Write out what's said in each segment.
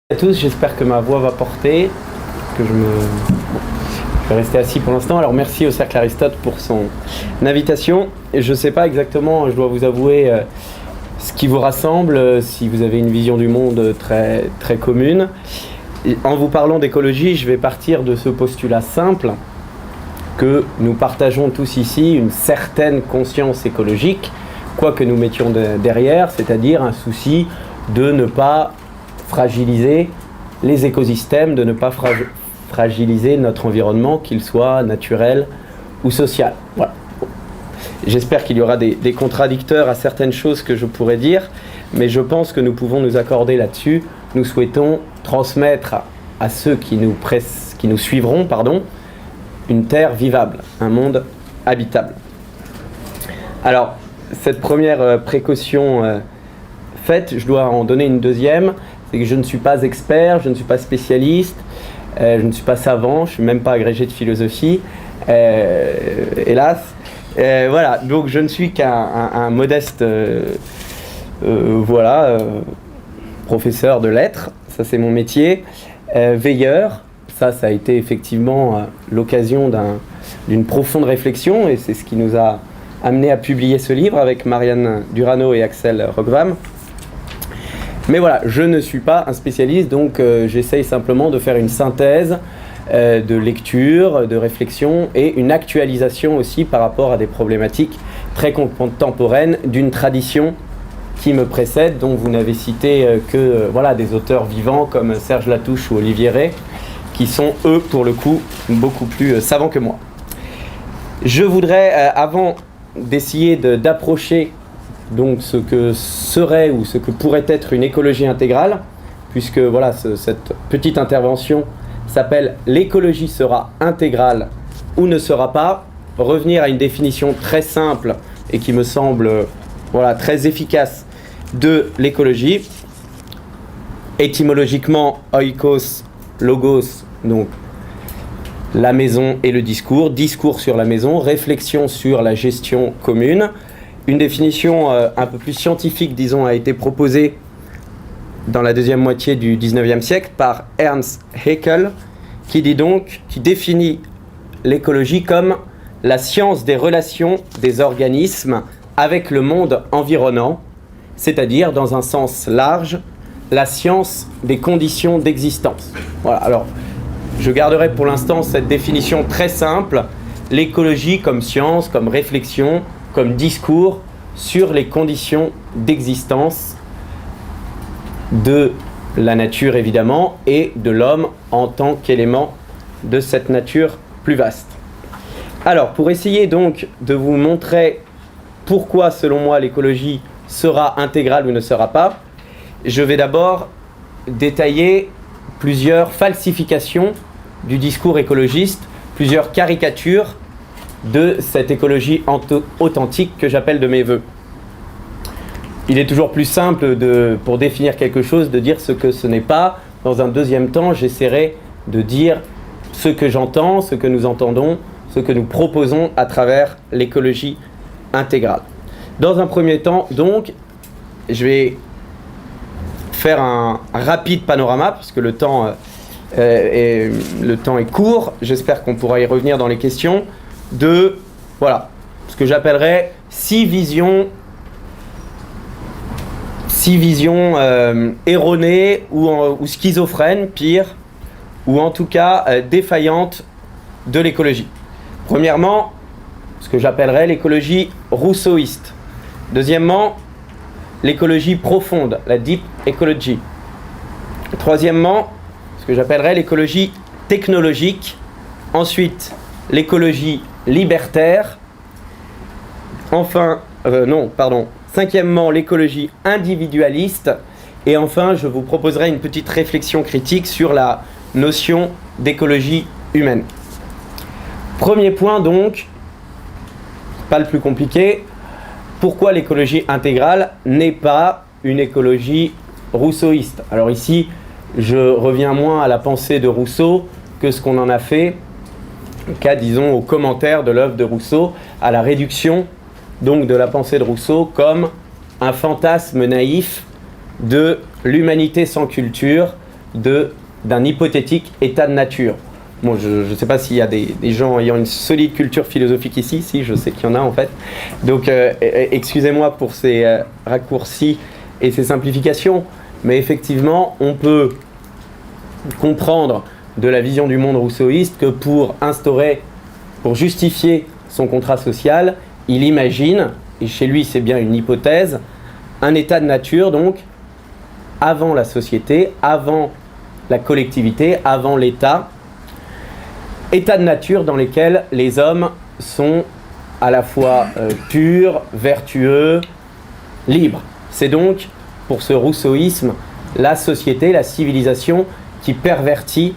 À tous, j'espère que ma voix va porter, que je vais rester assis pour l'instant. Alors merci au Cercle Aristote pour son invitation. Et je ne sais pas exactement, je dois vous avouer, ce qui vous rassemble, si vous avez une vision du monde très, très commune. Et en vous parlant d'écologie, je vais partir de ce postulat simple que nous partageons tous ici une certaine conscience écologique, quoi que nous mettions derrière, c'est-à-dire un souci de ne pas fragiliser les écosystèmes, de ne pas fragiliser notre environnement, qu'il soit naturel ou social. Voilà. J'espère qu'il y aura des contradicteurs à certaines choses que je pourrais dire, mais je pense que nous pouvons nous accorder là-dessus. Nous souhaitons transmettre à ceux qui nous suivront, une terre vivable, un monde habitable. Alors, cette première précaution faite, je dois en donner une deuxième. C'est que je ne suis pas expert, je ne suis pas spécialiste, je ne suis pas savant, je ne suis même pas agrégé de philosophie, hélas. Voilà, donc je ne suis qu'un modeste professeur de lettres, ça c'est mon métier, veilleur, ça a été effectivement l'occasion d'une profonde réflexion et c'est ce qui nous a amené à publier ce livre avec Marianne Durano et Axel Rockvam. Mais voilà, je ne suis pas un spécialiste, donc j'essaye simplement de faire une synthèse de lecture, de réflexion et une actualisation aussi par rapport à des problématiques très contemporaines d'une tradition qui me précède, dont vous n'avez cité que des auteurs vivants comme Serge Latouche ou Olivier Rey, qui sont eux pour le coup beaucoup plus savants que moi. Je voudrais, avant d'essayer d'approcher donc ce que serait ou ce que pourrait être une écologie intégrale, puisque cette petite intervention s'appelle « L'écologie sera intégrale ou ne sera pas », revenir à une définition très simple et qui me semble très efficace de l'écologie. Étymologiquement, oikos, logos, donc la maison et le discours sur la maison, réflexion sur la gestion commune. Une définition un peu plus scientifique, disons, a été proposée dans la deuxième moitié du XIXe siècle par Ernst Haeckel, qui définit l'écologie comme la science des relations des organismes avec le monde environnant, c'est-à-dire, dans un sens large, la science des conditions d'existence. Voilà, alors, je garderai pour l'instant cette définition très simple, l'écologie comme science, comme réflexion, comme discours sur les conditions d'existence de la nature évidemment et de l'homme en tant qu'élément de cette nature plus vaste. Alors pour essayer donc de vous montrer pourquoi selon moi l'écologie sera intégrale ou ne sera pas, je vais d'abord détailler plusieurs falsifications du discours écologiste, plusieurs caricatures de cette écologie authentique que j'appelle de mes voeux. Il est toujours plus simple pour définir quelque chose de dire ce que ce n'est pas. Dans un deuxième temps, j'essaierai de dire ce que j'entends, ce que nous entendons, ce que nous proposons à travers l'écologie intégrale. Dans un premier temps, donc, je vais faire un rapide panorama, puisque le temps est court. J'espère qu'on pourra y revenir dans les questions. De ce que j'appellerais 6 visions erronées ou schizophrènes, pire, ou en tout cas défaillantes de l'écologie. Premièrement, ce que j'appellerais l'écologie rousseauiste. Deuxièmement, l'écologie profonde, la deep ecology. Troisièmement, ce que j'appellerais l'écologie technologique. Ensuite, l'écologie libertaire. Cinquièmement, l'écologie individualiste. Et enfin, je vous proposerai une petite réflexion critique sur la notion d'écologie humaine. Premier point donc, pas le plus compliqué, pourquoi l'écologie intégrale n'est pas une écologie rousseauiste. Alors ici, je reviens moins à la pensée de Rousseau que ce qu'on en a fait disons, aux commentaires de l'œuvre de Rousseau, à la réduction donc de la pensée de Rousseau comme un fantasme naïf de l'humanité sans culture, d'un hypothétique état de nature. Bon, je ne sais pas s'il y a des gens ayant une solide culture philosophique ici, si, je sais qu'il y en a en fait. Donc, excusez-moi pour ces raccourcis et ces simplifications, mais effectivement, on peut comprendre de la vision du monde rousseauiste que pour justifier son contrat social, il imagine, et chez lui c'est bien une hypothèse, un état de nature donc avant la société, avant la collectivité, avant l'État, état de nature dans lesquels les hommes sont à la fois purs, vertueux, libres. C'est donc, pour ce rousseauisme, la société, la civilisation qui pervertit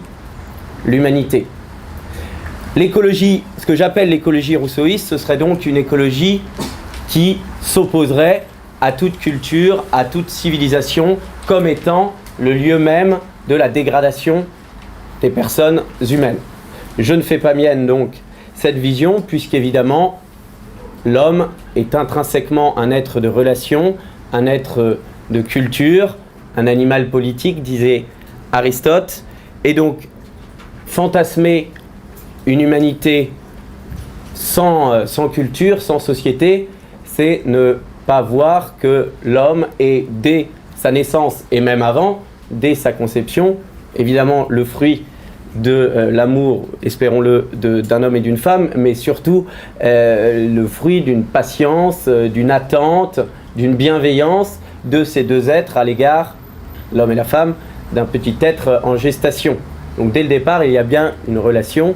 l'humanité. L'écologie, ce que j'appelle l'écologie rousseauiste, ce serait donc une écologie qui s'opposerait à toute culture, à toute civilisation, comme étant le lieu même de la dégradation des personnes humaines. Je ne fais pas mienne donc cette vision, puisqu'évidemment, l'homme est intrinsèquement un être de relation, un être de culture, un animal politique, disait Aristote, et donc fantasmer une humanité sans culture, sans société, c'est ne pas voir que l'homme est, dès sa naissance et même avant, dès sa conception, évidemment le fruit de l'amour, espérons-le, d'un homme et d'une femme, mais surtout le fruit d'une patience, d'une attente, d'une bienveillance de ces deux êtres à l'égard, l'homme et la femme, d'un petit être en gestation. Donc dès le départ, il y a bien une relation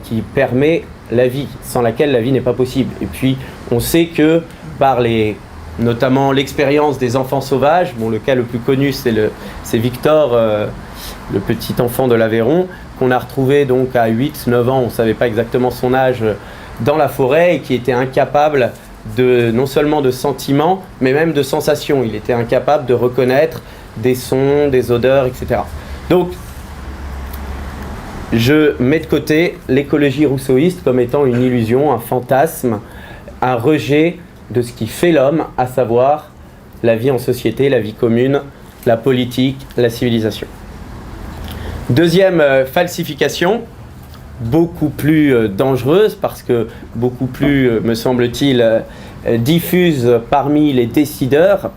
qui permet la vie, sans laquelle la vie n'est pas possible. Et puis on sait que par notamment l'expérience des enfants sauvages, bon, le cas le plus connu c'est Victor, le petit enfant de l'Aveyron, qu'on a retrouvé donc à 8-9 ans, on ne savait pas exactement son âge, dans la forêt, et qui était incapable non seulement de sentiments, mais même de sensations. Il était incapable de reconnaître des sons, des odeurs, etc. Donc, je mets de côté l'écologie rousseauiste comme étant une illusion, un fantasme, un rejet de ce qui fait l'homme, à savoir la vie en société, la vie commune, la politique, la civilisation. Deuxième falsification, beaucoup plus dangereuse, parce que beaucoup plus, me semble-t-il, diffuse parmi les décideurs,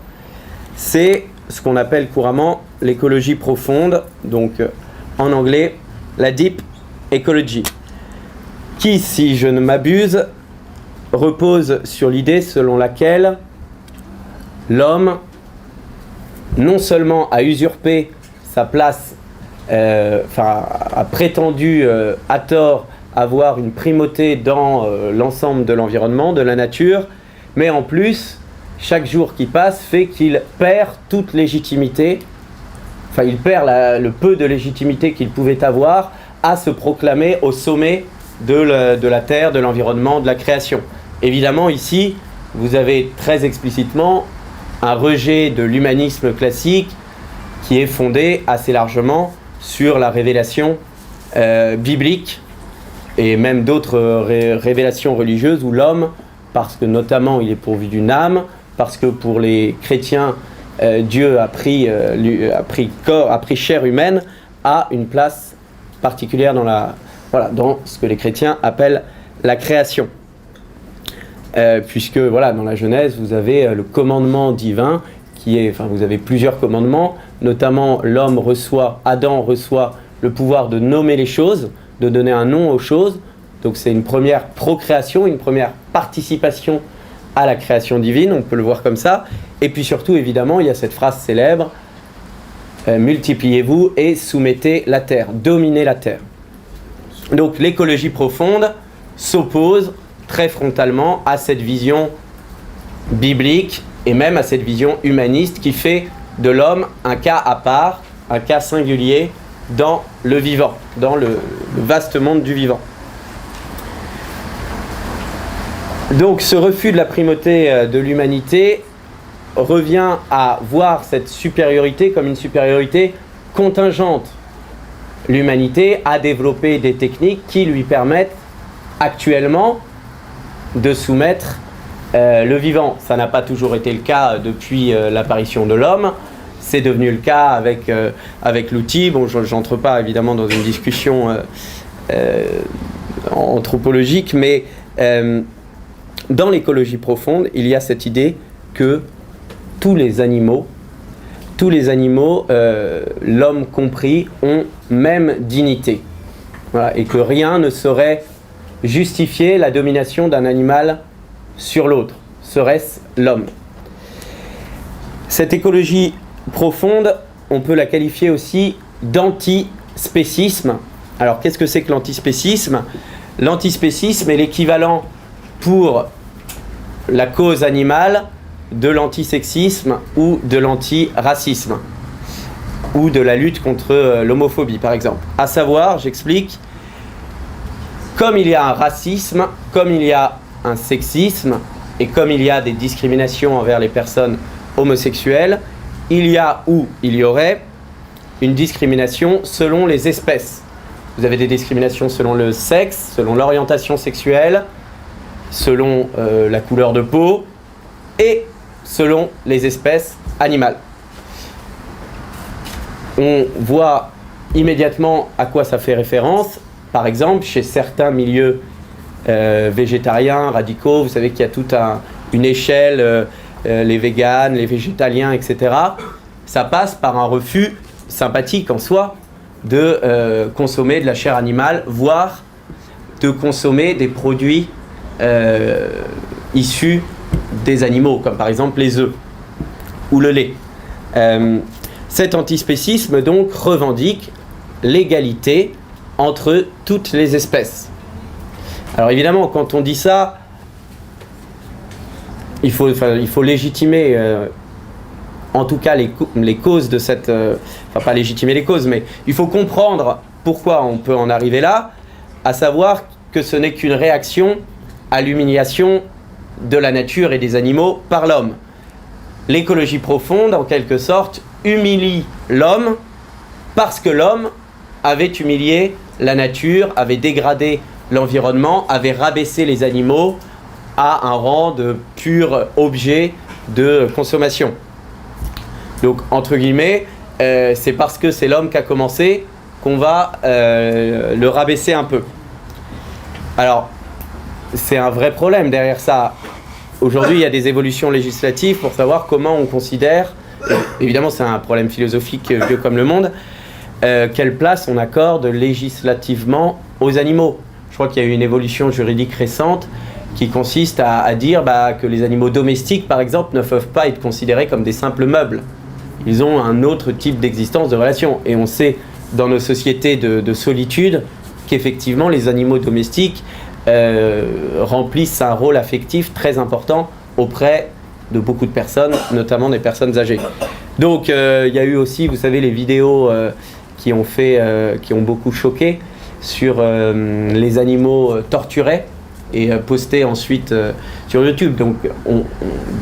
c'est ce qu'on appelle couramment l'écologie profonde, donc en anglais, la deep ecology, qui, si je ne m'abuse, repose sur l'idée selon laquelle l'homme non seulement a usurpé sa place, a prétendu à tort avoir une primauté dans l'ensemble de l'environnement, de la nature, mais en plus, chaque jour qui passe fait qu'il perd toute légitimité, il perd le peu de légitimité qu'il pouvait avoir à se proclamer au sommet de la terre, de l'environnement, de la création. Évidemment, ici, vous avez très explicitement un rejet de l'humanisme classique qui est fondé assez largement sur la révélation biblique et même d'autres révélations religieuses où l'homme, parce que notamment il est pourvu d'une âme, parce que pour les chrétiens, Dieu a pris chair humaine, a une place particulière dans ce que les chrétiens appellent la création. Puisque dans la Genèse, vous avez le commandement divin, vous avez plusieurs commandements, notamment Adam reçoit le pouvoir de nommer les choses, de donner un nom aux choses, donc c'est une première procréation, une première participation à la création divine, on peut le voir comme ça. Et puis surtout, évidemment, il y a cette phrase célèbre, multipliez-vous et soumettez la terre, dominez la terre. Donc l'écologie profonde s'oppose très frontalement à cette vision biblique et même à cette vision humaniste qui fait de l'homme un cas à part, un cas singulier dans le vivant, dans le vaste monde du vivant. Donc ce refus de la primauté de l'humanité revient à voir cette supériorité comme une supériorité contingente l'humanité a développé des techniques qui lui permettent actuellement de soumettre le vivant. Ça n'a pas toujours été le cas depuis l'apparition de l'homme. C'est devenu le cas avec l'outil. Bon, j'entre pas évidemment dans une discussion anthropologique, mais dans l'écologie profonde, il y a cette idée que tous les animaux, l'homme compris, ont même dignité. Voilà, et que rien ne saurait justifier la domination d'un animal sur l'autre, serait-ce l'homme. Cette écologie profonde, on peut la qualifier aussi d'antispécisme. Alors, qu'est-ce que c'est que l'antispécisme ? L'antispécisme est l'équivalent pour la cause animale de l'antisexisme ou de l'antiracisme ou de la lutte contre l'homophobie, par exemple. À savoir, j'explique, comme il y a un racisme, comme il y a un sexisme et comme il y a des discriminations envers les personnes homosexuelles, il y a ou il y aurait une discrimination selon les espèces. Vous avez des discriminations selon le sexe, selon l'orientation sexuelle, selon la couleur de peau et selon les espèces animales. On voit immédiatement à quoi ça fait référence. Par exemple, chez certains milieux végétariens, radicaux, vous savez qu'il y a toute une échelle, les véganes, les végétaliens, etc. Ça passe par un refus sympathique en soi de consommer de la chair animale, voire de consommer des produits issus des animaux, comme par exemple les œufs ou le lait. Cet antispécisme donc revendique l'égalité entre toutes les espèces. Alors évidemment, quand on dit ça, il faut légitimer en tout cas les causes de cette... enfin pas légitimer les causes, mais il faut comprendre pourquoi on peut en arriver là, à savoir que ce n'est qu'une réaction à l'humiliation de la nature et des animaux par l'homme. L'écologie profonde, en quelque sorte, humilie l'homme parce que l'homme avait humilié la nature, avait dégradé l'environnement, avait rabaissé les animaux à un rang de pur objet de consommation. Donc, entre guillemets, c'est parce que c'est l'homme qui a commencé qu'on va le rabaisser un peu. Alors, c'est un vrai problème derrière ça. Aujourd'hui, il y a des évolutions législatives pour savoir comment on considère, évidemment c'est un problème philosophique vieux comme le monde, quelle place on accorde législativement aux animaux. Je crois qu'il y a eu une évolution juridique récente qui consiste à dire que les animaux domestiques, par exemple, ne peuvent pas être considérés comme des simples meubles. Ils ont un autre type d'existence, de relation. Et on sait, dans nos sociétés de solitude, qu'effectivement, les animaux domestiques remplissent un rôle affectif très important auprès de beaucoup de personnes, notamment des personnes âgées. Donc, il y a eu aussi, vous savez, les vidéos qui ont beaucoup choqué sur les animaux torturés et postés ensuite sur YouTube. Donc,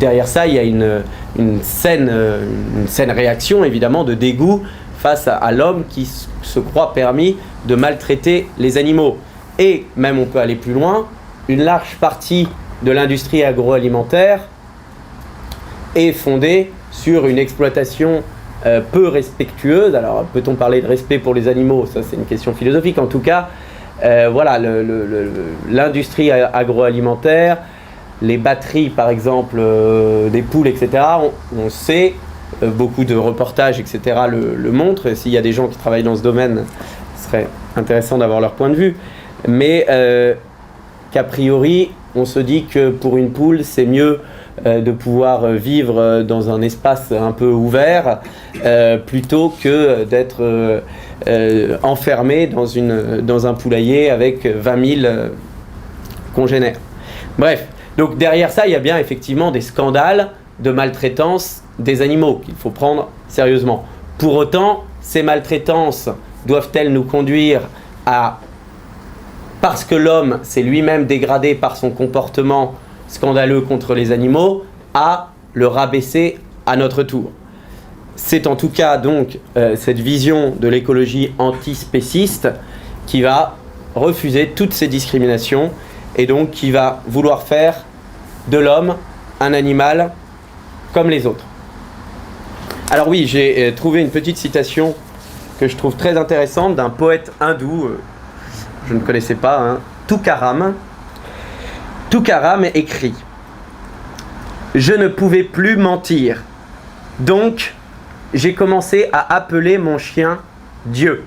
derrière ça, il y a une saine réaction, évidemment, de dégoût face à l'homme qui se croit permis de maltraiter les animaux. Et même, on peut aller plus loin, une large partie de l'industrie agroalimentaire est fondée sur une exploitation peu respectueuse. Alors, peut-on parler de respect pour les animaux ? Ça, c'est une question philosophique. En tout cas, voilà, l'industrie agroalimentaire, les batteries, par exemple, des poules, etc., on sait, beaucoup de reportages, etc., le montrent. S'il y a des gens qui travaillent dans ce domaine, ce serait intéressant d'avoir leur point de vue. Mais qu'a priori, on se dit que pour une poule, c'est mieux de pouvoir vivre dans un espace un peu ouvert plutôt que d'être enfermé dans un poulailler avec 20 000 congénères. Bref, donc derrière ça, il y a bien effectivement des scandales de maltraitance des animaux qu'il faut prendre sérieusement. Pour autant, ces maltraitances doivent-elles nous conduire à, parce que l'homme s'est lui-même dégradé par son comportement scandaleux contre les animaux, à le rabaisser à notre tour? c'est en tout cas donc cette vision de l'écologie antispéciste qui va refuser toutes ces discriminations et donc qui va vouloir faire de l'homme un animal comme les autres. Alors oui, j'ai trouvé une petite citation que je trouve très intéressante d'un poète hindou, je ne connaissais pas, hein, Tukaram. Tukaram écrit « Je ne pouvais plus mentir, donc j'ai commencé à appeler mon chien Dieu.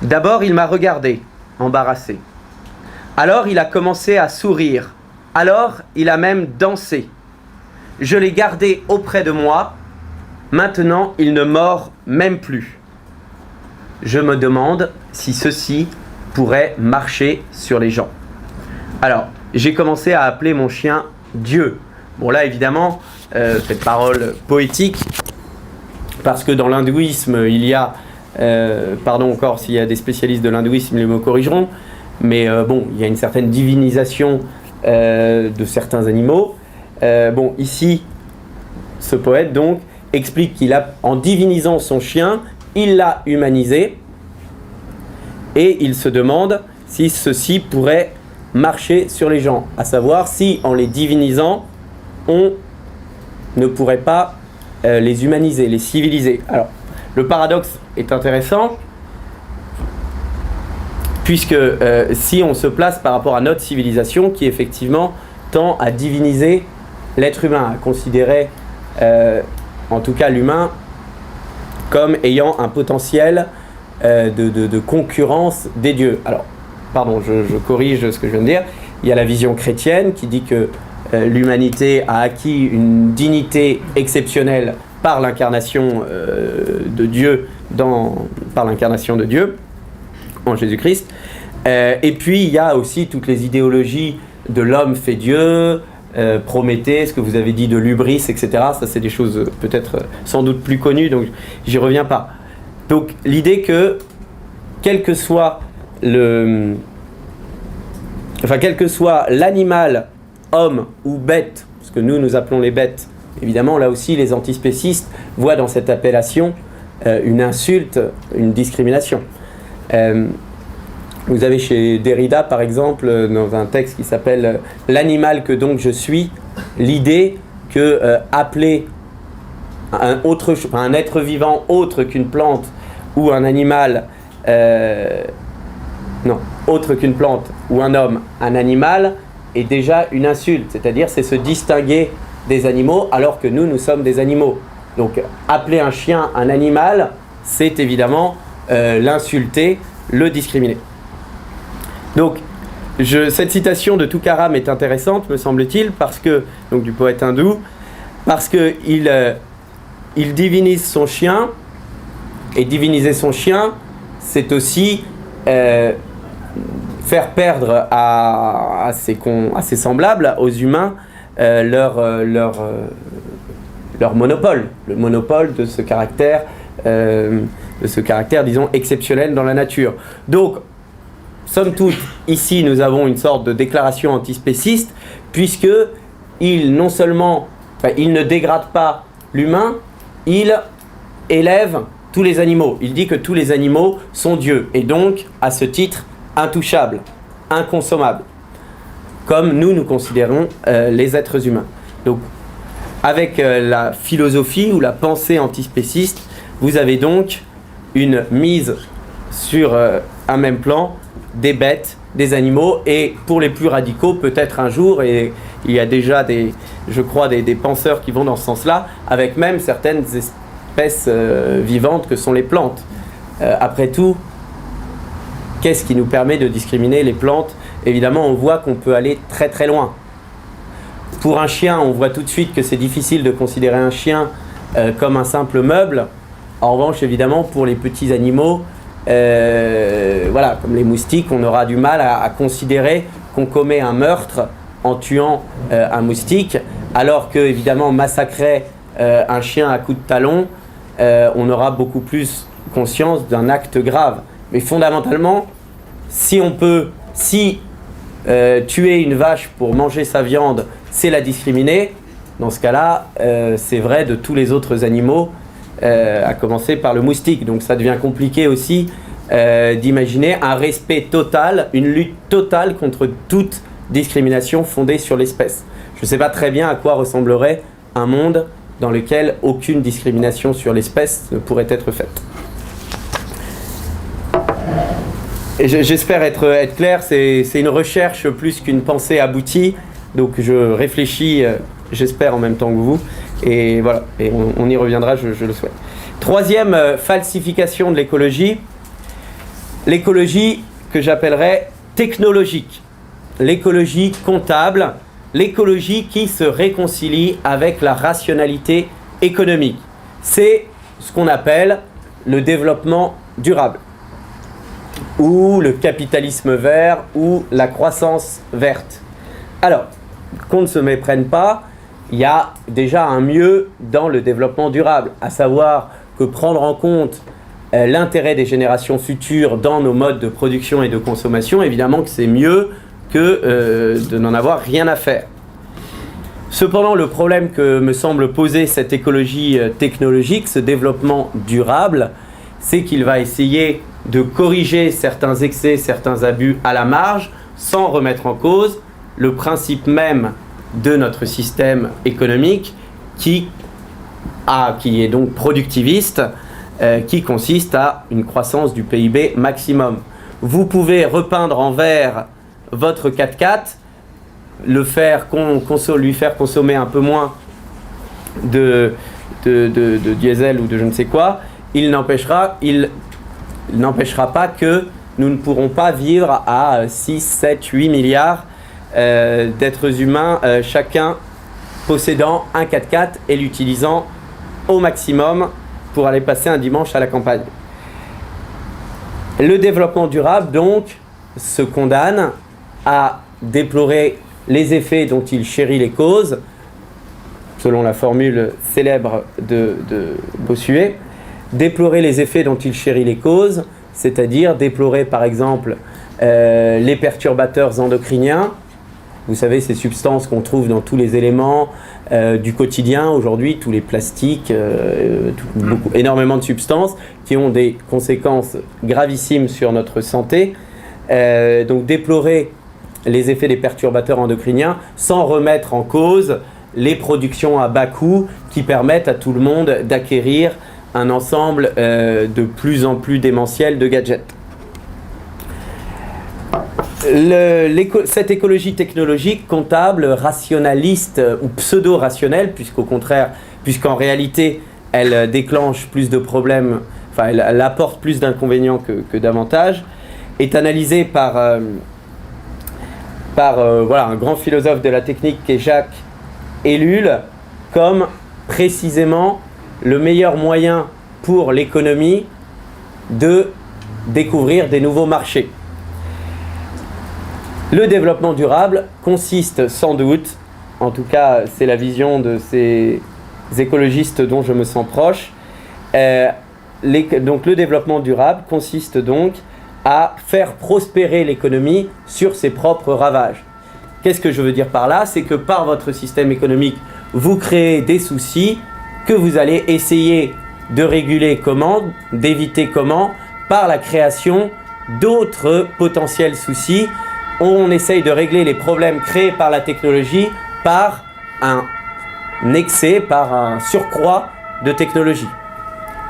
D'abord il m'a regardé, embarrassé. Alors il a commencé à sourire, alors il a même dansé. Je l'ai gardé auprès de moi, maintenant il ne mord même plus. Je me demande si ceci pourrait marcher sur les gens. » Alors, j'ai commencé à appeler mon chien Dieu. Bon là évidemment, cette parole poétique, parce que dans l'hindouisme, il y a, pardon encore s'il y a des spécialistes de l'hindouisme, ils me corrigeront, mais bon, il y a une certaine divinisation de certains animaux. Bon, ici, ce poète donc explique qu'il a, en divinisant son chien, il l'a humanisé, et il se demande si ceci pourrait marcher sur les gens, à savoir si en les divinisant, on ne pourrait pas les humaniser, les civiliser. Alors, le paradoxe est intéressant, puisque si on se place par rapport à notre civilisation, qui effectivement tend à diviniser l'être humain, à considérer en tout cas l'humain comme ayant un potentiel de concurrence des dieux. Alors, pardon, je corrige ce que je viens de dire. Il y a la vision chrétienne qui dit que l'humanité a acquis une dignité exceptionnelle par l'incarnation de Dieu, par l'incarnation de Dieu en Jésus-Christ. Et puis il y a aussi toutes les idéologies de l'homme fait Dieu, Prométhée, ce que vous avez dit de l'hubris, etc. Ça c'est des choses peut-être sans doute plus connues, donc j'y reviens pas. Donc l'idée que quel que soit l'animal, homme ou bête, parce que nous appelons les bêtes, évidemment là aussi les antispécistes voient dans cette appellation une insulte, une discrimination. Vous avez chez Derrida par exemple, dans un texte qui s'appelle « L'animal que donc je suis », l'idée que appeler un être vivant autre qu'une plante ou un animal, autre qu'une plante ou un homme, un animal, est déjà une insulte, c'est-à-dire c'est se distinguer des animaux alors que nous sommes des animaux. Donc appeler un chien un animal, c'est évidemment l'insulter, le discriminer. Donc cette citation de Tukaram est intéressante, me semble-t-il, parce que, donc du poète hindou, parce qu'il il divinise son chien, et diviniser son chien, c'est aussi faire perdre à ses semblables, aux humains, leur monopole, le monopole de ce caractère, disons, exceptionnel dans la nature. Donc, somme toute, ici, nous avons une sorte de déclaration antispéciste, puisque il ne dégrade pas l'humain, il élève tous les animaux. Il dit que tous les animaux sont dieux, et donc, à ce titre, intouchables, inconsommables, comme nous considérons les êtres humains. Donc, avec la philosophie ou la pensée antispéciste, vous avez donc une mise sur un même plan des bêtes, des animaux, et pour les plus radicaux, peut-être un jour, et il y a déjà des penseurs qui vont dans ce sens-là, avec même certaines espèces vivantes que sont les plantes. Après tout, qu'est-ce qui nous permet de discriminer les plantes ? Évidemment, on voit qu'on peut aller très très loin. Pour un chien, on voit tout de suite que c'est difficile de considérer un chien comme un simple meuble. En revanche, évidemment, pour les petits animaux, comme les moustiques, on aura du mal à considérer qu'on commet un meurtre en tuant un moustique, alors que, évidemment, massacrer un chien à coups de talon, on aura beaucoup plus conscience d'un acte grave. Mais fondamentalement, si tuer une vache pour manger sa viande, c'est la discriminer, dans ce cas-là, c'est vrai de tous les autres animaux à commencer par le moustique. Donc ça devient compliqué aussi d'imaginer un respect total, une lutte totale contre toute discrimination fondée sur l'espèce. Je ne sais pas très bien à quoi ressemblerait un monde dans lequel aucune discrimination sur l'espèce ne pourrait être faite. Et j'espère être clair, c'est une recherche plus qu'une pensée aboutie, donc je réfléchis, j'espère en même temps que vous, et voilà, et on y reviendra, je le souhaite. Troisième falsification de l'écologie que j'appellerais technologique, l'écologie comptable, l'écologie qui se réconcilie avec la rationalité économique. C'est ce qu'on appelle le développement durable, ou le capitalisme vert, ou la croissance verte. Alors, qu'on ne se méprenne pas, il y a déjà un mieux dans le développement durable, à savoir que prendre en compte l'intérêt des générations futures dans nos modes de production et de consommation, évidemment que c'est mieux que de n'en avoir rien à faire. Cependant, le problème que me semble poser cette écologie technologique, ce développement durable, c'est qu'il va essayer de corriger certains excès, certains abus à la marge, sans remettre en cause le principe même de notre système économique qui est donc productiviste, qui consiste à une croissance du PIB maximum. Vous pouvez repeindre en vert votre 4x4, lui faire consommer un peu moins de diesel ou de je ne sais quoi, il n'empêchera pas que nous ne pourrons pas vivre à 6, 7, 8 milliards d'êtres humains, chacun possédant un 4x4 et l'utilisant au maximum pour aller passer un dimanche à la campagne. Le développement durable, donc, se condamne à déplorer les effets dont il chérit les causes, selon la formule célèbre de Bossuet, déplorer les effets dont il chérit les causes, c'est-à-dire déplorer par exemple les perturbateurs endocriniens. Vous savez, ces substances qu'on trouve dans tous les éléments du quotidien aujourd'hui, tous les plastiques, énormément de substances qui ont des conséquences gravissimes sur notre santé. Donc déplorer les effets des perturbateurs endocriniens sans remettre en cause les productions à bas coût qui permettent à tout le monde d'acquérir un ensemble de plus en plus démentiel de gadgets. Cette écologie technologique, comptable, rationaliste ou pseudo-rationnelle, puisqu'en réalité elle déclenche plus de problèmes, enfin elle apporte plus d'inconvénients que d'avantages, est analysée par un grand philosophe de la technique qui est Jacques Ellul comme précisément le meilleur moyen pour l'économie de découvrir des nouveaux marchés. Le développement durable consiste sans doute, en tout cas c'est la vision de ces écologistes dont je me sens proche, donc le développement durable consiste donc à faire prospérer l'économie sur ses propres ravages. Qu'est-ce que je veux dire par là? C'est que par votre système économique, vous créez des soucis que vous allez essayer de réguler comment, d'éviter comment, par la création d'autres potentiels soucis. On essaye de régler les problèmes créés par la technologie par un excès, par un surcroît de technologie.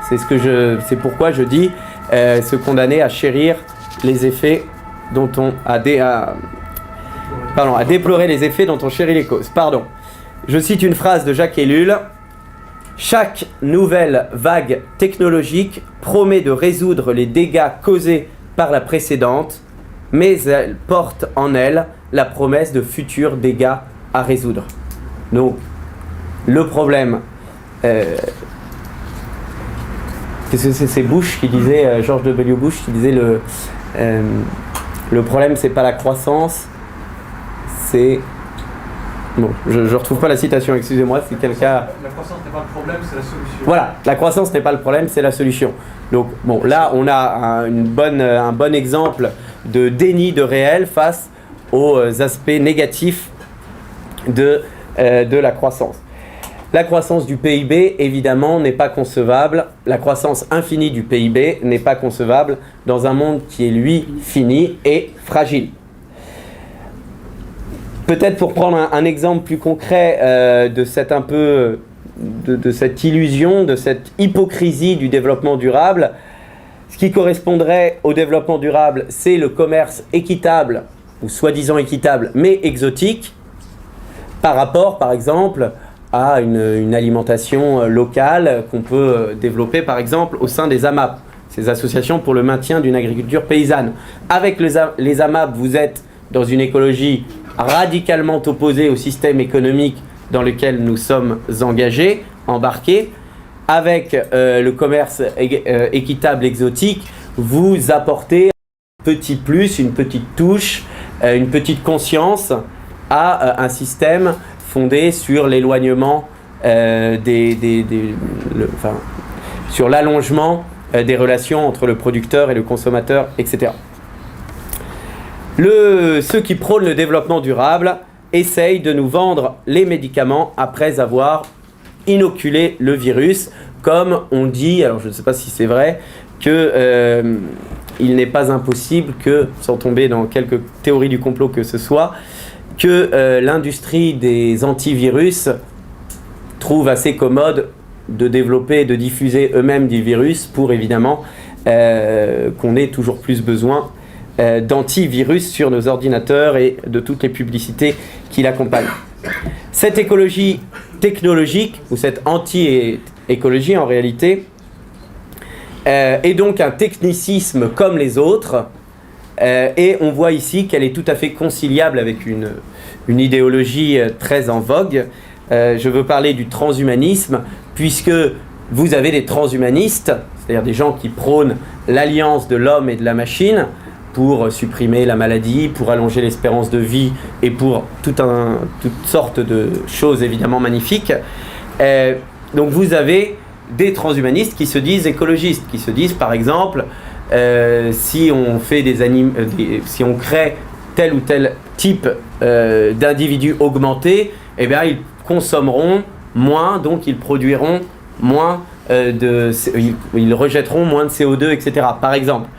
C'est pourquoi je dis se condamner à chérir les effets dont à déplorer les effets dont on chérit les causes. Je cite une phrase de Jacques Ellul. Chaque nouvelle vague technologique promet de résoudre les dégâts causés par la précédente, mais elle porte en elle la promesse de futurs dégâts à résoudre. Donc, le problème, c'est Bush qui disait, George W. Bush qui disait le problème c'est pas la croissance, c'est... Bon, je retrouve pas la citation, excusez-moi, si quelqu'un... La croissance n'est pas le problème, c'est la solution. Voilà, la croissance n'est pas le problème, c'est la solution. Donc, bon, là, on a un bon exemple de déni de réel face aux aspects négatifs de la croissance. La croissance du PIB, évidemment, n'est pas concevable. La croissance infinie du PIB n'est pas concevable dans un monde qui est, lui, fini et fragile. Peut-être pour prendre un exemple plus concret de cette illusion, de cette hypocrisie du développement durable, ce qui correspondrait au développement durable, c'est le commerce équitable, ou soi-disant équitable, mais exotique, par rapport, par exemple, à une alimentation locale qu'on peut développer, par exemple, au sein des AMAP, ces associations pour le maintien d'une agriculture paysanne. Avec les AMAP, vous êtes dans une écologie radicalement opposée au système économique dans lequel nous sommes engagés, embarqués. Avec le commerce équitable exotique, vous apportez un petit plus, une petite touche, une petite conscience à un système fondé sur l'éloignement sur l'allongement des relations entre le producteur et le consommateur, etc. Ceux qui prônent le développement durable essayent de nous vendre les médicaments après avoir inoculé le virus, comme on dit, alors je ne sais pas si c'est vrai, que il n'est pas impossible que, sans tomber dans quelques théories du complot que ce soit, que l'industrie des antivirus trouve assez commode de développer et de diffuser eux-mêmes des virus pour évidemment qu'on ait toujours plus besoin d'antivirus sur nos ordinateurs et de toutes les publicités qui l'accompagnent. Cette écologie technologique, ou cette anti-écologie en réalité, est donc un technicisme comme les autres, et on voit ici qu'elle est tout à fait conciliable avec une idéologie très en vogue. Je veux parler du transhumanisme, puisque vous avez des transhumanistes, c'est-à-dire des gens qui prônent l'alliance de l'homme et de la machine pour supprimer la maladie, pour allonger l'espérance de vie et pour toutes sortes de choses évidemment magnifiques. Donc vous avez des transhumanistes qui se disent écologistes, qui se disent par exemple si on fait si on crée tel ou tel type d'individus augmentés, eh bien ils consommeront moins, donc ils produiront moins ils rejetteront moins de CO2, etc. par exemple.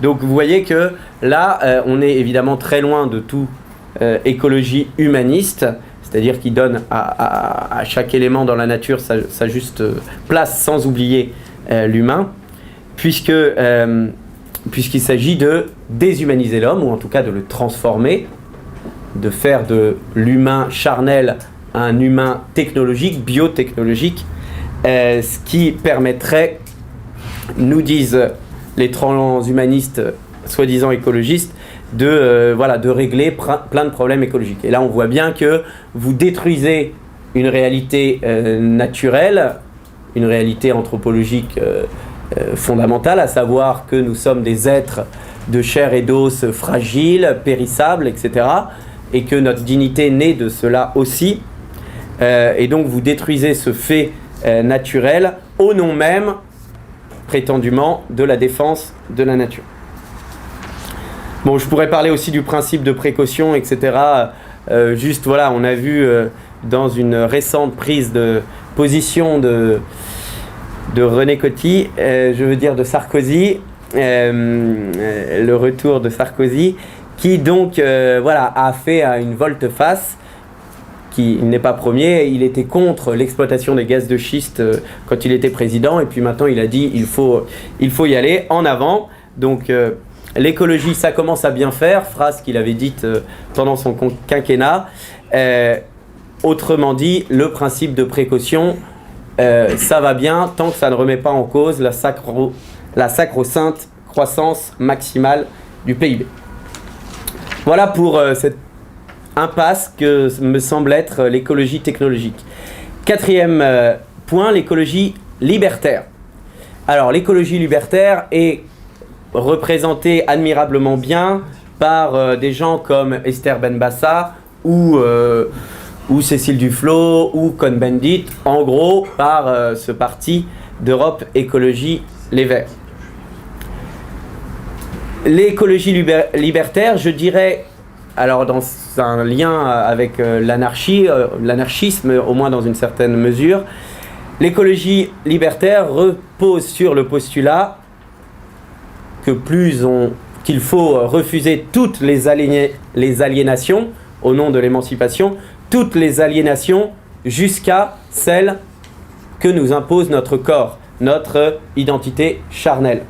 Donc vous voyez que là on est évidemment très loin de tout écologie humaniste, c'est-à-dire qui donne à chaque élément dans la nature sa juste place sans oublier l'humain, puisqu'il s'agit de déshumaniser l'homme, ou en tout cas de le transformer, de faire de l'humain charnel un humain technologique, biotechnologique, ce qui permettrait, nous disent les transhumanistes soi-disant écologistes, de régler plein de problèmes écologiques. Et là, on voit bien que vous détruisez une réalité naturelle, une réalité anthropologique fondamentale, à savoir que nous sommes des êtres de chair et d'os fragiles, périssables, etc. Et que notre dignité naît de cela aussi. Et donc, vous détruisez ce fait naturel au nom même, prétendument, de la défense de la nature. Bon, je pourrais parler aussi du principe de précaution, etc. Juste, voilà, on a vu dans une récente prise de position de René Coty, je veux dire de Sarkozy, le retour de Sarkozy, qui donc a fait une volte-face, qui n'est pas premier. Il était contre l'exploitation des gaz de schiste quand il était président, et puis maintenant il a dit il faut y aller en avant. Donc l'écologie, ça commence à bien faire, phrase qu'il avait dite pendant son quinquennat. Autrement dit, le principe de précaution, ça va bien tant que ça ne remet pas en cause la sacro-sainte croissance maximale du PIB. Voilà pour cette impasse que me semble être l'écologie technologique. Quatrième point, l'écologie libertaire. Alors l'écologie libertaire est représentée admirablement bien par des gens comme Esther Benbassa ou Cécile Duflot ou Cohn-Bendit, en gros par ce parti d'Europe Écologie Les Verts. L'écologie libertaire, je dirais alors dans un lien avec l'anarchisme, au moins dans une certaine mesure, l'écologie libertaire repose sur le postulat que qu'il faut refuser toutes les aliénations au nom de l'émancipation, toutes les aliénations jusqu'à celles que nous impose notre corps, notre identité charnelle.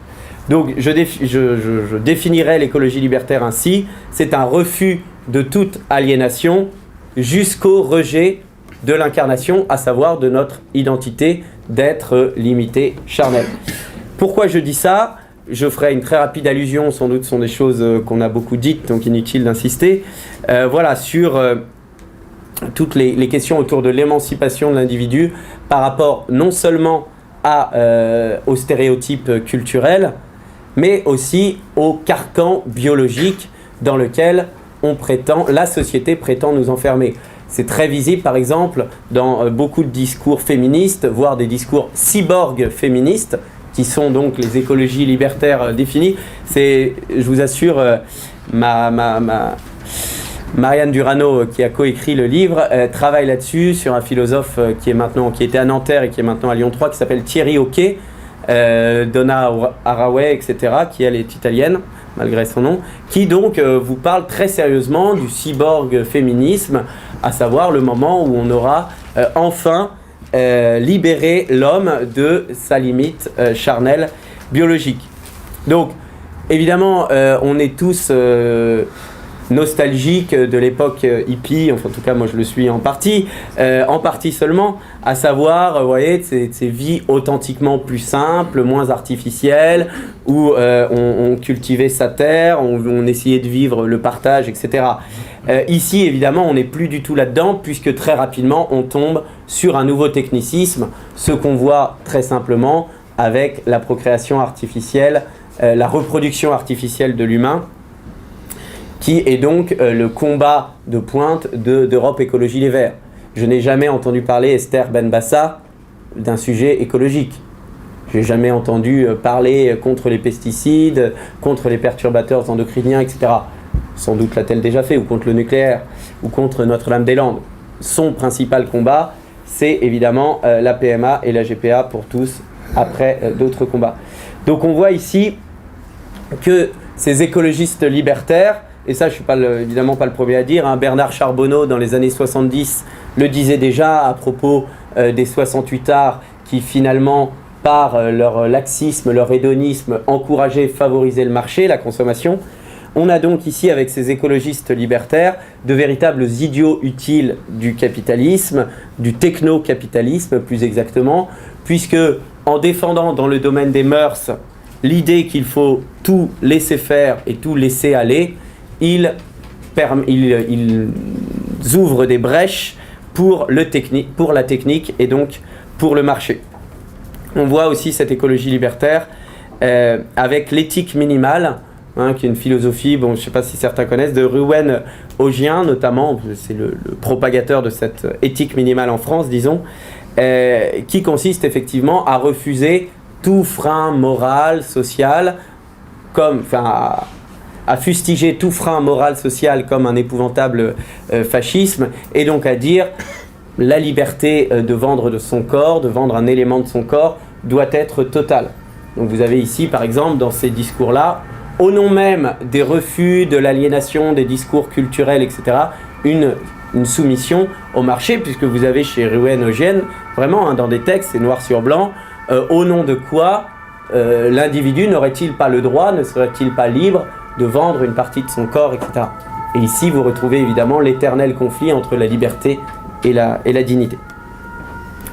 Donc je définirais l'écologie libertaire ainsi, c'est un refus de toute aliénation jusqu'au rejet de l'incarnation, à savoir de notre identité d'être limité charnel. Pourquoi je dis ça ? Je ferai une très rapide allusion, sans doute ce sont des choses qu'on a beaucoup dites, donc inutile d'insister, sur toutes les questions autour de l'émancipation de l'individu par rapport non seulement aux stéréotypes culturels, mais aussi au carcan biologique dans lequel la société prétend nous enfermer. C'est très visible, par exemple, dans beaucoup de discours féministes, voire des discours cyborg féministes, qui sont donc les écologies libertaires définies. Je vous assure, Marianne Durano, qui a coécrit le livre, travaille là-dessus sur un philosophe qui était à Nanterre et qui est maintenant à Lyon 3, qui s'appelle Thierry Oquet, Donna Haraway, etc., qui elle est italienne, malgré son nom, qui donc vous parle très sérieusement du cyborg féminisme, à savoir le moment où on aura enfin libéré l'homme de sa limite charnelle biologique. Donc, évidemment, on est tous nostalgique de l'époque hippie, enfin en tout cas moi je le suis en partie seulement, à savoir, vous voyez, ces vies authentiquement plus simples, moins artificielles, où on cultivait sa terre, on essayait de vivre le partage, etc. Ici, évidemment, on n'est plus du tout là-dedans, puisque très rapidement, on tombe sur un nouveau technicisme, ce qu'on voit très simplement avec la procréation artificielle, la reproduction artificielle de l'humain, qui est donc le combat de pointe d'Europe Écologie Les Verts. Je n'ai jamais entendu parler, Esther Benbassa, d'un sujet écologique. Je n'ai jamais entendu parler contre les pesticides, contre les perturbateurs endocriniens, etc. Sans doute l'a-t-elle déjà fait, ou contre le nucléaire, ou contre Notre-Dame-des-Landes. Son principal combat, c'est évidemment la PMA et la GPA pour tous, après d'autres combats. Donc on voit ici que ces écologistes libertaires, et ça je ne suis évidemment pas le premier à dire, Bernard Charbonneau dans les années 70 le disait déjà à propos des 68 arts qui finalement par leur laxisme, leur hédonisme encourageaient, favorisaient le marché, la consommation. On a donc ici avec ces écologistes libertaires de véritables idiots utiles du capitalisme, du techno-capitalisme plus exactement, puisque en défendant dans le domaine des mœurs l'idée qu'il faut tout laisser faire et tout laisser aller, ils ouvrent des brèches pour la technique et donc pour le marché. On voit aussi cette écologie libertaire avec l'éthique minimale, qui est une philosophie, je ne sais pas si certains connaissent, de Ruwen Ogien notamment, c'est le propagateur de cette éthique minimale en France, disons, qui consiste effectivement à refuser tout frein moral, social, à fustiger tout frein moral, social comme un épouvantable fascisme, et donc à dire la liberté de vendre de son corps, de vendre un élément de son corps, doit être totale. Donc vous avez ici, par exemple, dans ces discours-là, au nom même des refus, de l'aliénation, des discours culturels, etc., une soumission au marché, puisque vous avez chez Ruwen Ogien, vraiment, dans des textes, c'est noir sur blanc, au nom de quoi l'individu n'aurait-il pas le droit, ne serait-il pas libre de vendre une partie de son corps, etc. Et ici, vous retrouvez évidemment l'éternel conflit entre la liberté et la dignité.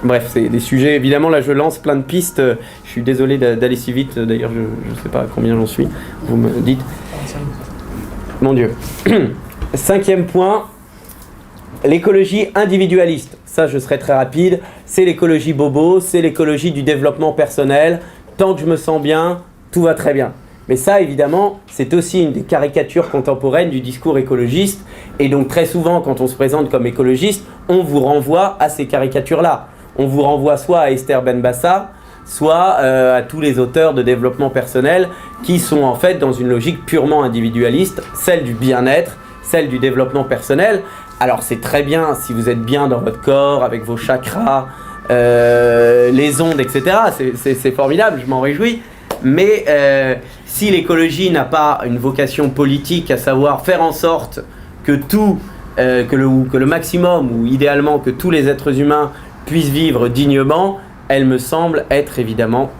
Bref, c'est des sujets, évidemment, là je lance plein de pistes, je suis désolé d'aller si vite, d'ailleurs je ne sais pas combien j'en suis, vous me dites. Mon Dieu. 5e point, l'écologie individualiste. Ça, je serai très rapide, c'est l'écologie bobo, c'est l'écologie du développement personnel. Tant que je me sens bien, tout va très bien. Mais ça, évidemment, c'est aussi une des caricatures contemporaines du discours écologiste. Et donc, très souvent, quand on se présente comme écologiste, on vous renvoie à ces caricatures-là. On vous renvoie soit à Esther Benbassa, soit à tous les auteurs de développement personnel qui sont en fait dans une logique purement individualiste, celle du bien-être, celle du développement personnel. Alors c'est très bien si vous êtes bien dans votre corps, avec vos chakras, les ondes, etc. C'est formidable, je m'en réjouis. Mais si l'écologie n'a pas une vocation politique, à savoir faire en sorte que que le maximum, ou idéalement que tous les êtres humains puissent vivre dignement, elle me semble être évidemment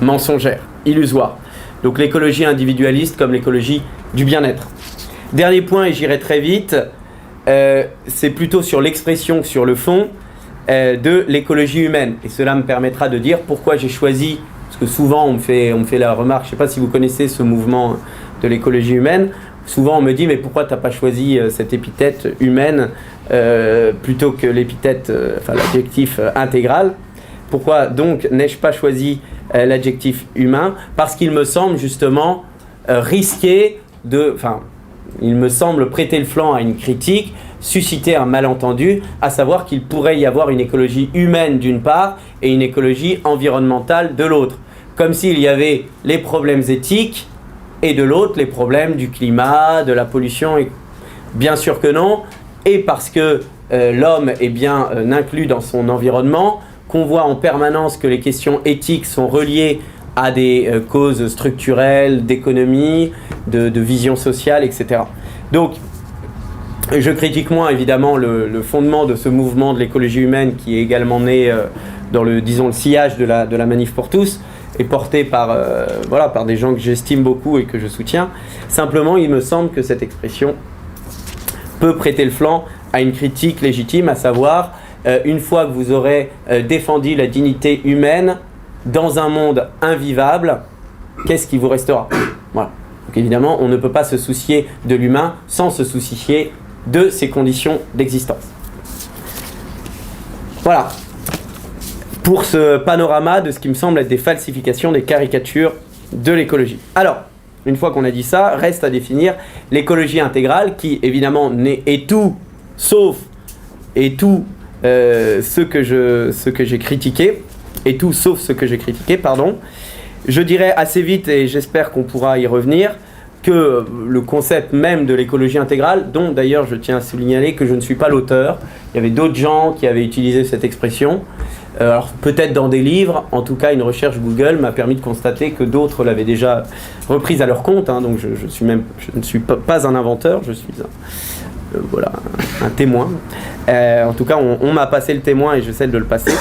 mensongère, illusoire. Donc l'écologie individualiste comme l'écologie du bien-être. Dernier point, et j'irai très vite, c'est plutôt sur l'expression que sur le fond de l'écologie humaine. Et cela me permettra de dire pourquoi j'ai choisi, parce que souvent on me fait la remarque, je ne sais pas si vous connaissez ce mouvement de l'écologie humaine, souvent on me dit mais pourquoi tu n'as pas choisi cette épithète humaine plutôt que l'épithète, l'adjectif intégral. Pourquoi donc n'ai-je pas choisi l'adjectif humain? Parce qu'il me semble justement risquer il me semble prêter le flanc à une critique, susciter un malentendu, à savoir qu'il pourrait y avoir une écologie humaine d'une part et une écologie environnementale de l'autre. Comme s'il y avait les problèmes éthiques et de l'autre les problèmes du climat, de la pollution. Et bien sûr que non, et parce que l'homme est bien inclus dans son environnement, qu'on voit en permanence que les questions éthiques sont reliées à des causes structurelles, d'économie, de vision sociale, etc. Donc, je critique moins évidemment le fondement de ce mouvement de l'écologie humaine qui est également né dans le sillage de la Manif pour tous et porté par des gens que j'estime beaucoup et que je soutiens. Simplement, il me semble que cette expression peut prêter le flanc à une critique légitime, à savoir, une fois que vous aurez défendu la dignité humaine dans un monde invivable, qu'est-ce qui vous restera? Voilà. Donc évidemment, on ne peut pas se soucier de l'humain sans se soucier de ses conditions d'existence. Voilà. Pour ce panorama de ce qui me semble être des falsifications, des caricatures de l'écologie. Alors, une fois qu'on a dit ça, reste à définir l'écologie intégrale qui, évidemment, est tout sauf ce que j'ai critiqué, et tout sauf ce que j'ai critiqué, pardon. Je dirais assez vite, et j'espère qu'on pourra y revenir, que le concept même de l'écologie intégrale, dont d'ailleurs je tiens à signaler que je ne suis pas l'auteur, il y avait d'autres gens qui avaient utilisé cette expression, alors peut-être dans des livres, en tout cas une recherche Google m'a permis de constater que d'autres l'avaient déjà reprise à leur compte, donc je ne suis pas un inventeur, je suis un témoin. En tout cas, on m'a passé le témoin et j'essaie de le passer.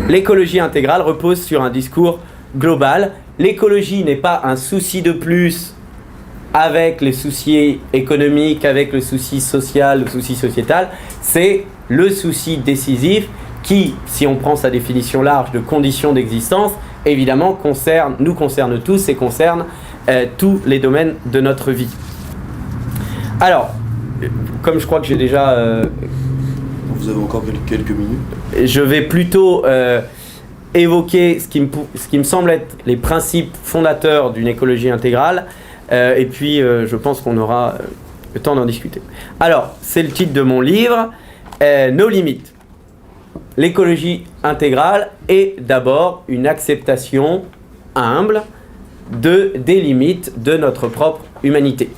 L'écologie intégrale repose sur un discours global. L'écologie n'est pas un souci de plus avec les soucis économiques, avec le souci social, le souci sociétal. C'est le souci décisif qui, si on prend sa définition large de conditions d'existence, évidemment nous concerne tous et concerne tous les domaines de notre vie. Alors, comme je crois que j'ai déjà... Vous avez encore quelques minutes. Je vais plutôt évoquer ce qui me semble être les principes fondateurs d'une écologie intégrale, et puis je pense qu'on aura le temps d'en discuter. Alors, c'est le titre de mon livre, Nos limites. L'écologie intégrale est d'abord une acceptation humble des limites de notre propre humanité.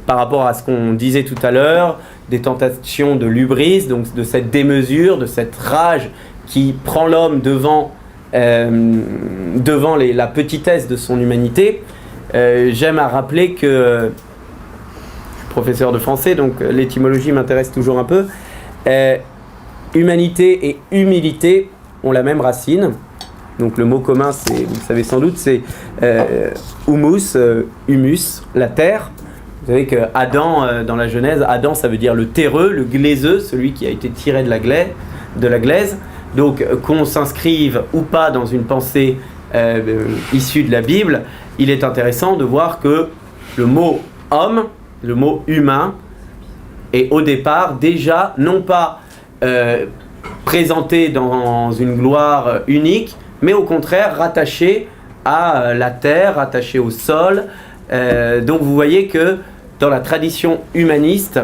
Par rapport à ce qu'on disait tout à l'heure, des tentations de l'hubris, donc de cette démesure, de cette rage qui prend l'homme devant la petitesse de son humanité. J'aime à rappeler que, je suis professeur de français, donc l'étymologie m'intéresse toujours un peu, humanité et humilité ont la même racine. Donc le mot commun, vous le savez sans doute, c'est humus, humus, la terre. Vous savez que Adam, dans la Genèse, Adam ça veut dire le terreux, le glaiseux, celui qui a été tiré de la glaise. Donc qu'on s'inscrive ou pas dans une pensée issue de la Bible, il est intéressant de voir que le mot homme, le mot humain, est au départ déjà non pas présenté dans une gloire unique, mais au contraire rattaché à la terre, rattaché au sol. Donc vous voyez que dans la tradition humaniste,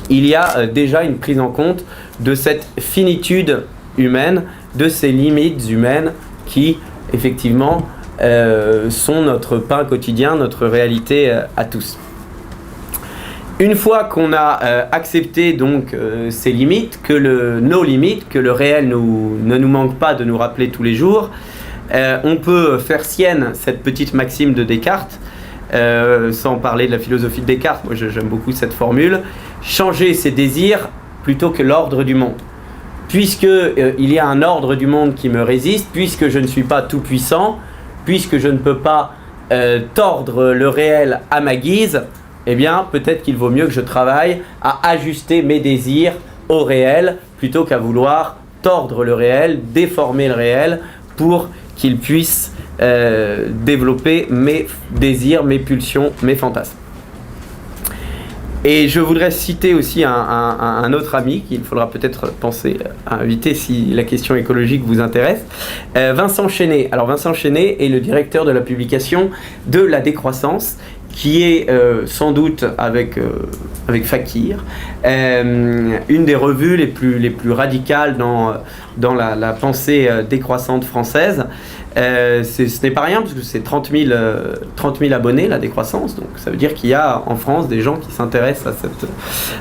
il y a déjà une prise en compte de cette finitude humaine, de ces limites humaines qui, effectivement, sont notre pain quotidien, notre réalité à tous. Une fois qu'on a accepté donc ces limites, nos limites, que le réel ne nous manque pas de nous rappeler tous les jours, on peut faire sienne cette petite maxime de Descartes, sans parler de la philosophie de Descartes, moi j'aime beaucoup cette formule, changer ses désirs plutôt que l'ordre du monde. Puisque il y a un ordre du monde qui me résiste, puisque je ne suis pas tout puissant, puisque je ne peux pas tordre le réel à ma guise, eh bien peut-être qu'il vaut mieux que je travaille à ajuster mes désirs au réel plutôt qu'à vouloir tordre le réel, déformer le réel pour qu'il puisse développer mes désirs, mes pulsions, mes fantasmes. Et je voudrais citer aussi un autre ami qu'il faudra peut-être penser à inviter si la question écologique vous intéresse, Vincent Chénet. Alors Vincent Chénet est le directeur de la publication de La Décroissance, qui est sans doute avec Fakir, une des revues les plus radicales dans la pensée décroissante française. Ce n'est pas rien parce que c'est 30 000 abonnés, La Décroissance, donc ça veut dire qu'il y a en France des gens qui s'intéressent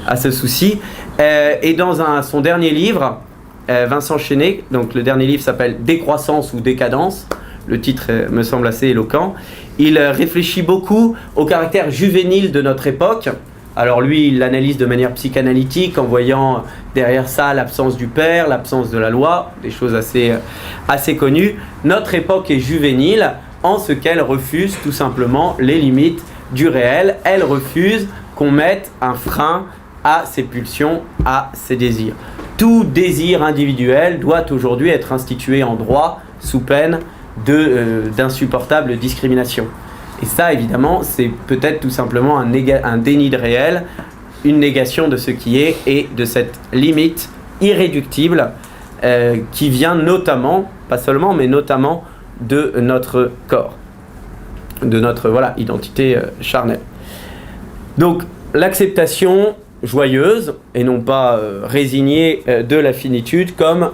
à ce souci. Et dans son dernier livre, Vincent Chénet, donc le dernier livre s'appelle Décroissance ou Décadence, le titre me semble assez éloquent, il réfléchit beaucoup au caractère juvénile de notre époque. Alors lui, il l'analyse de manière psychanalytique en voyant derrière ça l'absence du père, l'absence de la loi, des choses assez connues. Notre époque est juvénile en ce qu'elle refuse tout simplement les limites du réel. Elle refuse qu'on mette un frein à ses pulsions, à ses désirs. Tout désir individuel doit aujourd'hui être institué en droit sous peine d'insupportables discriminations. Et ça, évidemment, c'est peut-être tout simplement un déni de réel, une négation de ce qui est et de cette limite irréductible qui vient notamment, pas seulement, mais notamment de notre corps, de notre identité charnelle. Donc, l'acceptation joyeuse et non pas résignée de la finitude comme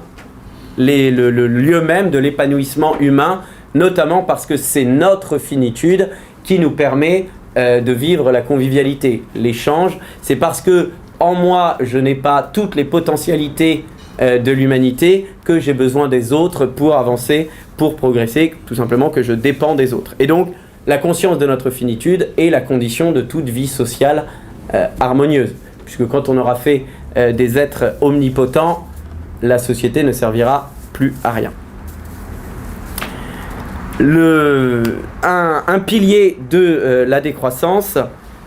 le lieu même de l'épanouissement humain, notamment parce que c'est notre finitude qui nous permet de vivre la convivialité, l'échange. C'est parce que en moi, je n'ai pas toutes les potentialités de l'humanité que j'ai besoin des autres pour avancer, pour progresser, tout simplement que je dépends des autres. Et donc, la conscience de notre finitude est la condition de toute vie sociale harmonieuse. Puisque quand on aura fait des êtres omnipotents, la société ne servira plus à rien. Un pilier de la décroissance,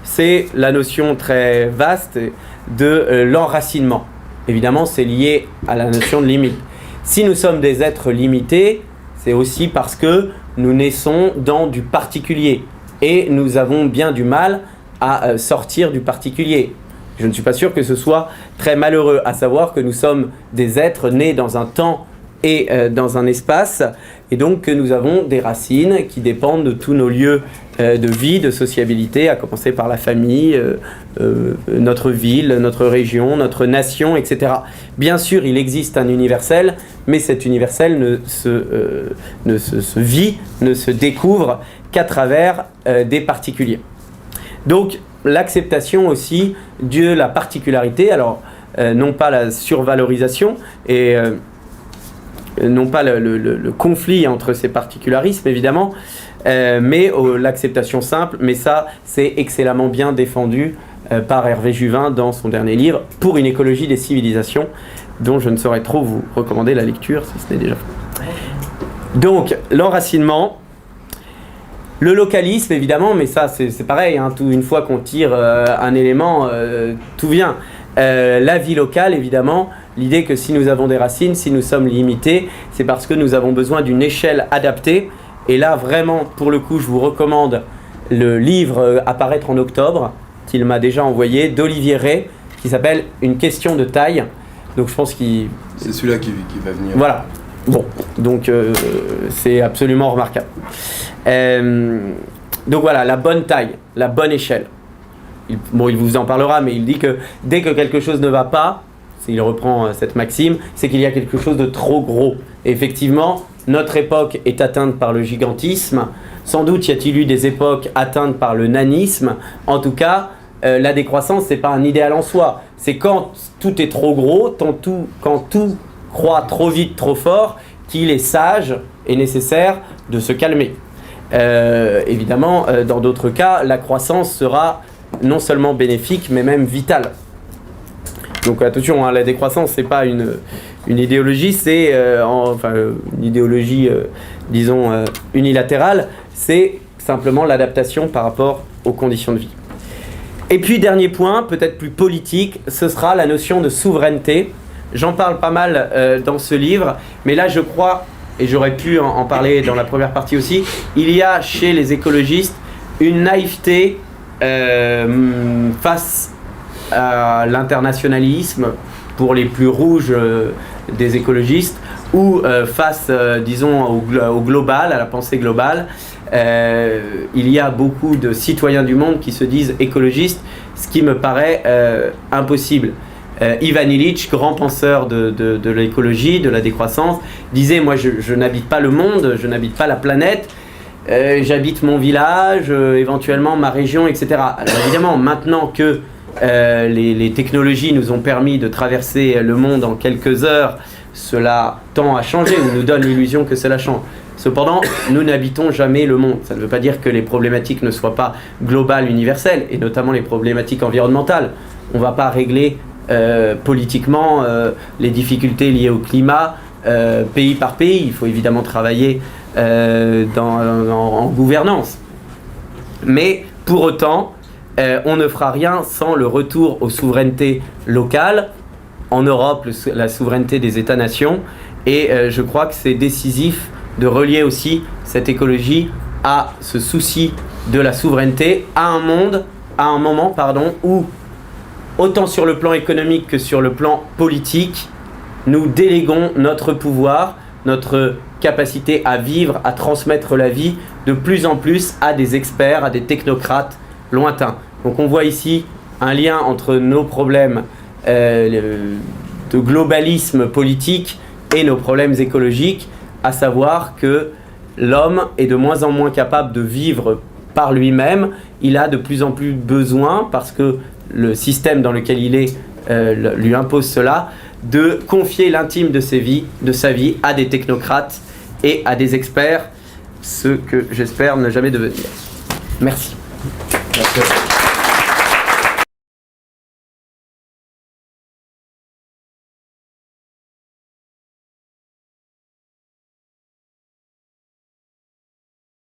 c'est la notion très vaste de l'enracinement. Évidemment, c'est lié à la notion de limite. Si nous sommes des êtres limités, c'est aussi parce que nous naissons dans du particulier et nous avons bien du mal à sortir du particulier. Je ne suis pas sûr que ce soit très malheureux, à savoir que nous sommes des êtres nés dans un temps et dans un espace, et donc que nous avons des racines qui dépendent de tous nos lieux de vie, de sociabilité, à commencer par la famille, notre ville, notre région, notre nation, etc. Bien sûr, il existe un universel, mais cet universel ne se vit, ne se découvre qu'à travers des particuliers. Donc, l'acceptation aussi de la particularité, alors non pas la survalorisation et non pas le conflit entre ces particularismes évidemment, mais l'acceptation simple, mais ça c'est excellemment bien défendu par Hervé Juvin dans son dernier livre « Pour une écologie des civilisations » dont je ne saurais trop vous recommander la lecture si ce n'est déjà fait. Donc l'enracinement, le localisme évidemment, mais ça c'est pareil, hein, une fois qu'on tire un élément, tout vient. La vie locale évidemment, l'idée que si nous avons des racines, si nous sommes limités, c'est parce que nous avons besoin d'une échelle adaptée. Et là vraiment, pour le coup, je vous recommande le livre à paraître en octobre, qu'il m'a déjà envoyé, d'Olivier Rey, qui s'appelle « Une question de taille ». Donc je pense qu'il... C'est celui-là qui va venir. Voilà. Bon, donc c'est absolument remarquable. Donc voilà, la bonne taille, la bonne échelle. Il vous en parlera, mais il dit que dès que quelque chose ne va pas, il reprend cette maxime, c'est qu'il y a quelque chose de trop gros. Et effectivement, notre époque est atteinte par le gigantisme. Sans doute y a-t-il eu des époques atteintes par le nanisme. En tout cas, la décroissance, c'est pas un idéal en soi. C'est quand tout est trop gros, quand tout croît trop vite, trop fort, qu'il est sage et nécessaire de se calmer. Évidemment, dans d'autres cas, la croissance sera non seulement bénéfique, mais même vitale. Donc attention, la décroissance, c'est pas une idéologie, c'est une idéologie, disons, unilatérale, c'est simplement l'adaptation par rapport aux conditions de vie. Et puis, dernier point, peut-être plus politique, ce sera la notion de souveraineté. J'en parle pas mal dans ce livre, mais là, je crois, et j'aurais pu en parler dans la première partie aussi, il y a chez les écologistes une naïveté face à l'internationalisme pour les plus rouges des écologistes, ou face, disons, au global, à la pensée globale. Il y a beaucoup de citoyens du monde qui se disent écologistes, ce qui me paraît impossible. Ivan Illich, grand penseur de l'écologie, de la décroissance, disait « Moi, je n'habite pas le monde, je n'habite pas la planète, j'habite mon village, éventuellement ma région, etc. » Alors évidemment, maintenant que les technologies nous ont permis de traverser le monde en quelques heures, cela tend à changer, ou nous donne l'illusion que cela change. Cependant, nous n'habitons jamais le monde. Ça ne veut pas dire que les problématiques ne soient pas globales, universelles, et notamment les problématiques environnementales. On ne va pas régler politiquement les difficultés liées au climat pays par pays. Il faut évidemment travailler en gouvernance. Mais pour autant, on ne fera rien sans le retour aux souverainetés locales. En Europe, la souveraineté des États-nations. Et je crois que c'est décisif de relier aussi cette écologie à ce souci de la souveraineté, à un moment où, autant sur le plan économique que sur le plan politique, nous déléguons notre pouvoir, notre capacité à vivre, à transmettre la vie de plus en plus à des experts, à des technocrates lointains. Donc on voit ici un lien entre nos problèmes de globalisme politique et nos problèmes écologiques, à savoir que l'homme est de moins en moins capable de vivre par lui-même. Il a de plus en plus besoin, parce que le système dans lequel il est lui impose cela, de confier l'intime de sa vie à des technocrates et à des experts, ce que j'espère ne jamais devenir. Merci. Merci.